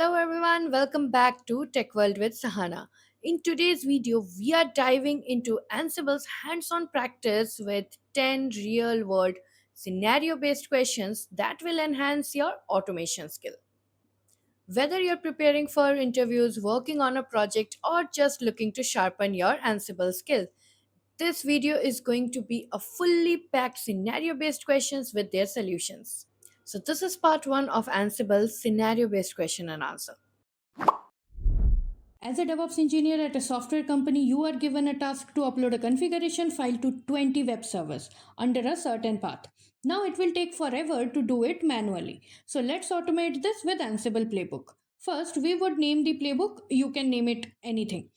Hello everyone, welcome back to Tech World with Sahana. In today's video, we are diving into Ansible's hands-on practice with 10 real-world scenario-based questions that will enhance your automation skill. Whether you're preparing for interviews, working on a project, or just looking to sharpen your Ansible skill, this video is going to be a fully packed scenario-based questions with their solutions. So this is part 1 of Ansible's scenario-based question and answer. As a DevOps engineer at a software company, you are given a task to upload a configuration file to 20 web servers under a certain path. Now it will take forever to do it manually. So let's automate this with Ansible Playbook. First, we would name the playbook. You can name it anything.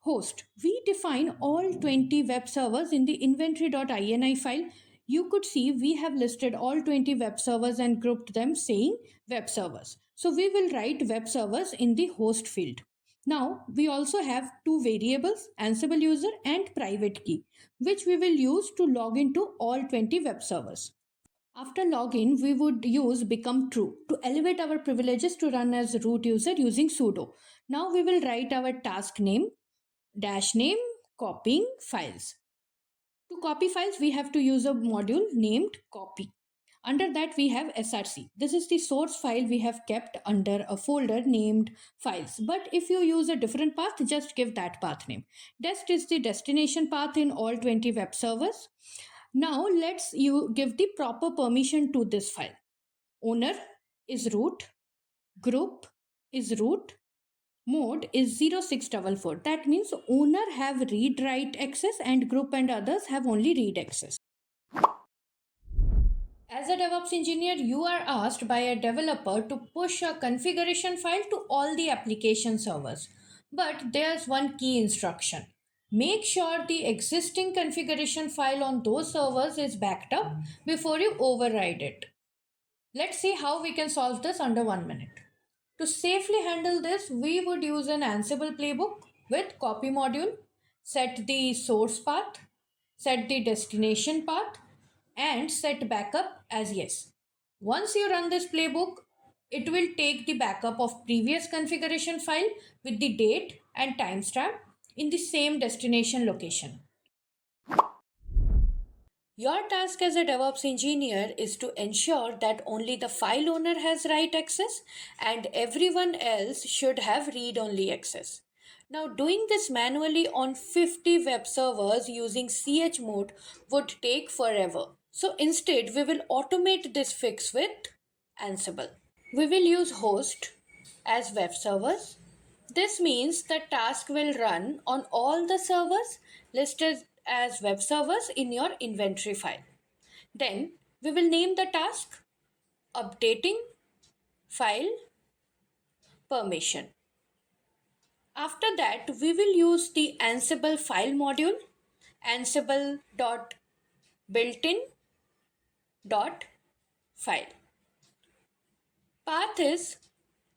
Host. We define all 20 web servers in the inventory.ini file. You could see we have listed all 20 web servers and grouped them saying web servers. So we will write web servers in the host field. Now we also have two variables, Ansible user and private key, which we will use to log into all 20 web servers. After login, we would use become true to elevate our privileges to run as root user using sudo. Now we will write our task name, dash name, copying files. To copy files, we have to use a module named copy. Under that, we have src. This is the source file we have kept under a folder named files. But if you use a different path, just give that path name. Dest is the destination path in all 20 web servers. Now let's you give the proper permission to this file. Owner is root, group is root, mode is 0644. That means owner have read write access and group and others have only read access. As a DevOps engineer, you are asked by a developer to push a configuration file to all the application servers. But there's one key instruction. Make sure the existing configuration file on those servers is backed up before you override it. Let's see how we can solve this under 1 minute. To safely handle this, we would use an Ansible playbook with copy module, set the source path, set the destination path, and set backup as yes. Once you run this playbook, it will take the backup of previous configuration file with the date and timestamp in the same destination location. Your task as a DevOps engineer is to ensure that only the file owner has write access and everyone else should have read only access. Now, doing this manually on 50 web servers using CH mode would take forever. So instead, we will automate this fix with Ansible. We will use host as web servers. This means the task will run on all the servers listed as web servers in your inventory file. Then we will name the task updating file permission. After that, we will use the Ansible file module, ansible.builtin.file. Path is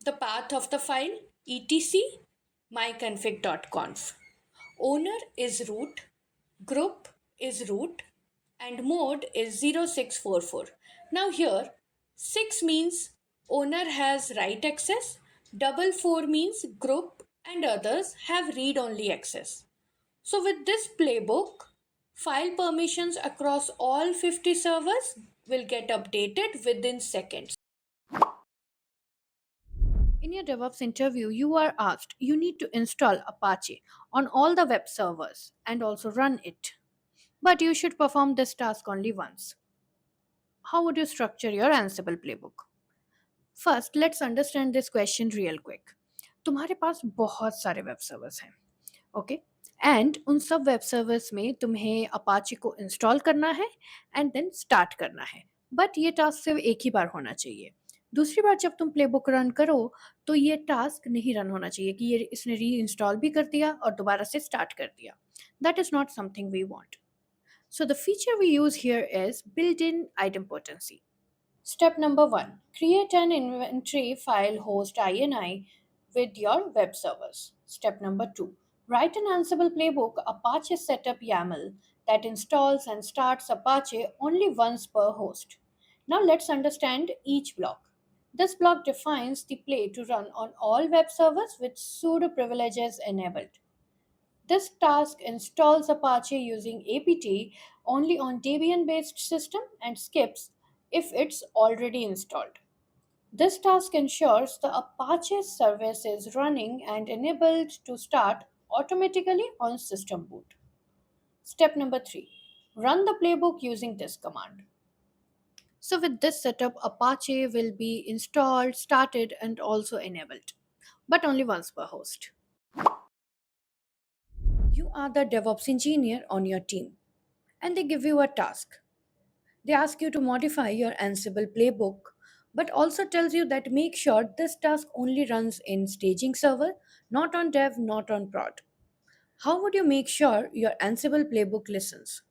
the path of the file, etc myconfig.conf. Owner is root, group is root, and mode is 0644. Now here 6 means owner has write access, 4 means group and others have read only access. So with this playbook, file permissions across all 50 servers will get updated within seconds. In your DevOps interview, you are asked you need to install Apache on all the web servers and also run it. But you should perform this task only once. How would you structure your Ansible playbook? First, let's understand this question real quick. तुम्हारे पास बहुत सारे web servers हैं, okay? And उन सब web servers में तुम्हें Apache को install करना है एंड देन स्टार्ट करना है. बट ये टास्क सिर्फ एक ही बार होना चाहिए. दूसरी बार जब तुम प्लेबुक रन करो तो ये टास्क नहीं रन होना चाहिए कि ये इसने री इंस्टॉल भी कर दिया और दोबारा से स्टार्ट कर दिया. That is not something we want. So the feature we use here is built-in idempotency. Step number 1. Create an inventory file host ini with your web servers. Step number 2. Write an Ansible playbook Apache setup YAML that installs and starts Apache only once per host. Now let's understand each block. This block defines the play to run on all web servers with sudo privileges enabled. This task installs Apache using apt only on Debian based system and skips if it's already installed. This task ensures the Apache service is running and enabled to start automatically on system boot. Step number 3. Run the playbook using this command. So with this setup, Apache will be installed, started and also enabled, but only once per host. You are the DevOps engineer on your team and they give you a task. They ask you to modify your Ansible playbook, but also tells you that make sure this task only runs in staging server, not on dev, not on prod. How would you make sure your Ansible playbook listens?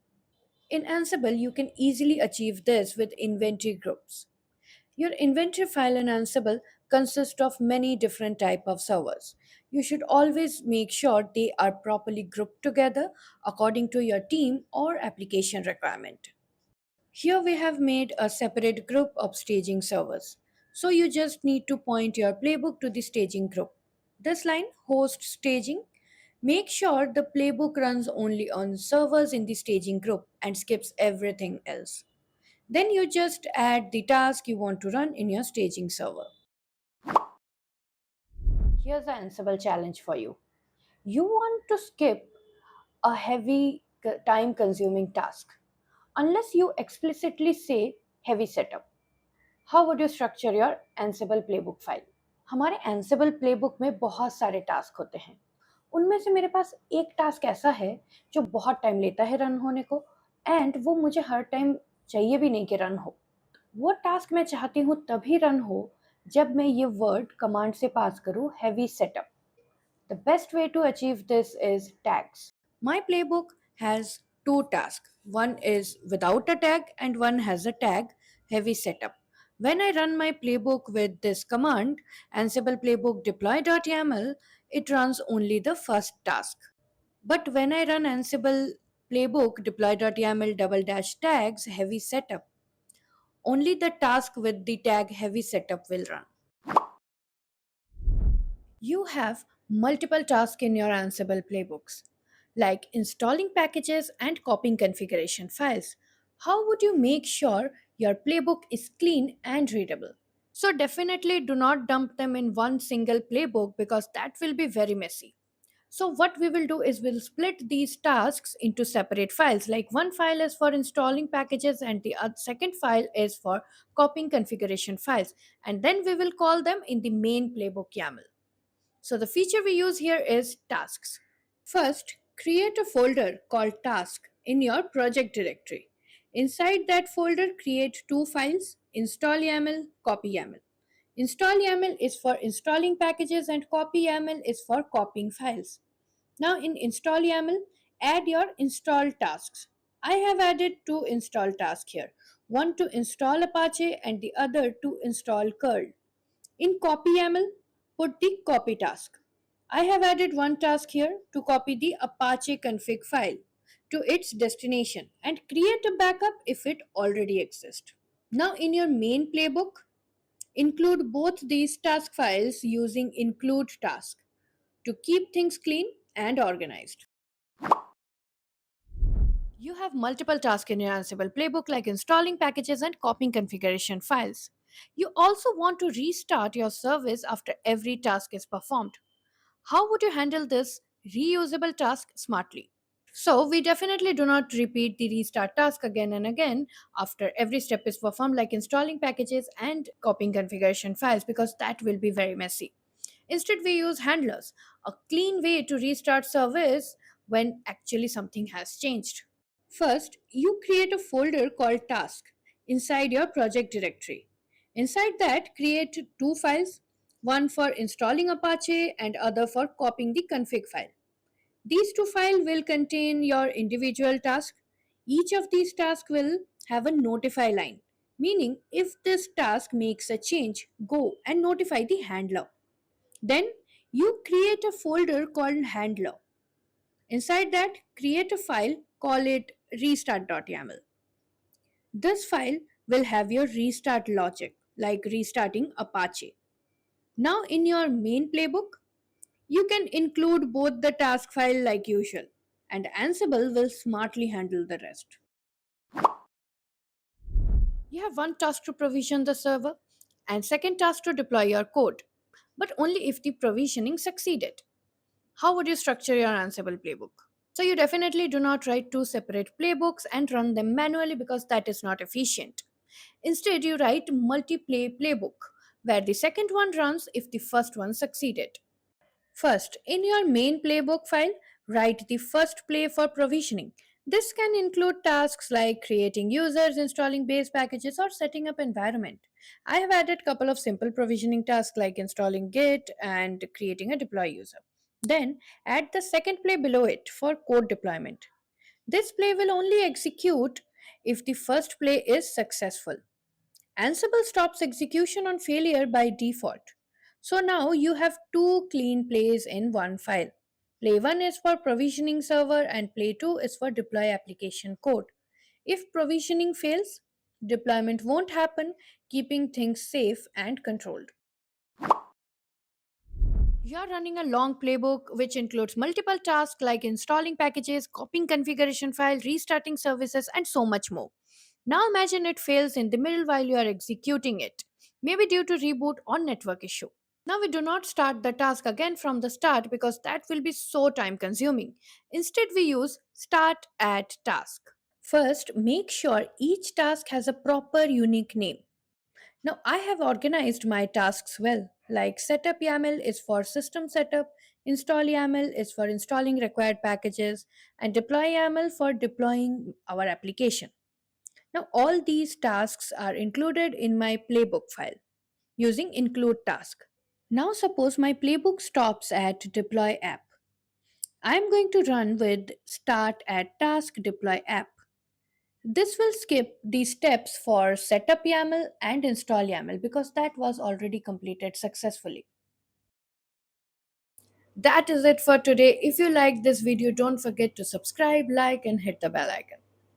In Ansible, you can easily achieve this with inventory groups. Your inventory file in Ansible consists of many different type of servers. You should always make sure they are properly grouped together according to your team or application requirement. Here we have made a separate group of staging servers. So you just need to point your playbook to the staging group. This line, host staging, make sure the playbook runs only on servers in the staging group and skips everything else. Then you just add the task you want to run in your staging server. Here's an Ansible challenge for you. You want to skip a heavy time consuming task unless you explicitly say heavy setup. How would you structure your Ansible playbook file? हमारे Ansible playbook में बहुत सारे task होते हैं. उनमें से मेरे पास एक टास्क ऐसा है जो बहुत टाइम लेता है रन होने को एंड वो मुझे हर टाइम चाहिए भी नहीं कि रन हो. वो टास्क मैं चाहती हूँ तभी रन हो जब मैं ये वर्ड कमांड से पास करूँ heavy setup. The best way to achieve this is tags. My playbook has two tasks. One is without a tag and one has a tag heavy setup. When I run my playbook with this command, Ansible playbook deploy.yaml, it runs only the first task. But when I run Ansible playbook deploy.yaml double dash tags heavy setup, only the task with the tag heavy setup will run. You have multiple tasks in your Ansible playbooks, like installing packages and copying configuration files. How would you make sure your playbook is clean and readable? So, definitely do not dump them in one single playbook because that will be very messy. So, what we will do is we'll split these tasks into separate files. Like one file is for installing packages, and the second file is for copying configuration files. And then we will call them in the main playbook YAML. So the feature we use here is tasks. First, create a folder called task in your project directory. Inside that folder, create two files, install YAML, copy YAML. Install YAML is for installing packages and copy YAML is for copying files. Now in install YAML, add your install tasks. I have added two install tasks here, one to install Apache and the other to install curl. In copy YAML, put the copy task. I have added one task here to copy the Apache config file to its destination and create a backup if it already exists. Now in your main playbook, include both these task files using include task to keep things clean and organized. You have multiple tasks in your Ansible playbook like installing packages and copying configuration files. You also want to restart your service after every task is performed. How would you handle this reusable task smartly? So, we definitely do not repeat the restart task again and again after every step is performed, like installing packages and copying configuration files, because that will be very messy. Instead, we use handlers, a clean way to restart service when actually something has changed. First, you create a folder called task inside your project directory. Inside that, create two files, one for installing Apache and other for copying the config file. These two files will contain your individual task. Each of these tasks will have a notify line, meaning if this task makes a change, go and notify the handler. Then you create a folder called handler. Inside that, create a file, call it restart.yaml. This file will have your restart logic like restarting Apache. Now, in your main playbook, you can include both the task file like usual, and Ansible will smartly handle the rest. You have one task to provision the server and second task to deploy your code, but only if the provisioning succeeded. How would you structure your Ansible playbook? So you definitely do not write two separate playbooks and run them manually because that is not efficient. Instead, you write multi-play playbook where the second one runs if the first one succeeded. First, in your main playbook file, write the first play for provisioning. This can include tasks like creating users, installing base packages, or setting up environment. I have added a couple of simple provisioning tasks like installing Git and creating a deploy user. Then, add the second play below it for code deployment. This play will only execute if the first play is successful. Ansible stops execution on failure by default. So now you have two clean plays in one file. Play 1 is for provisioning server and play 2 is for deploy application code. If provisioning fails, deployment won't happen, keeping things safe and controlled. You are running a long playbook which includes multiple tasks like installing packages, copying configuration file, restarting services, and so much more. Now imagine it fails in the middle while you are executing it, maybe due to reboot or network issue. Now we do not start the task again from the start because that will be so time consuming. Instead, we use start at task. First, make sure each task has a proper unique name. Now, I have organized my tasks well. Like setup YAML is for system setup, install YAML is for installing required packages, and deploy YAML for deploying our application. Now, all these tasks are included in my playbook file using include task. Now, suppose my playbook stops at deploy app. I'm going to run with start at task deploy app. This will skip the steps for setup YAML and install YAML because that was already completed successfully. That is it for today. If you liked this video, don't forget to subscribe, like, and hit the bell icon.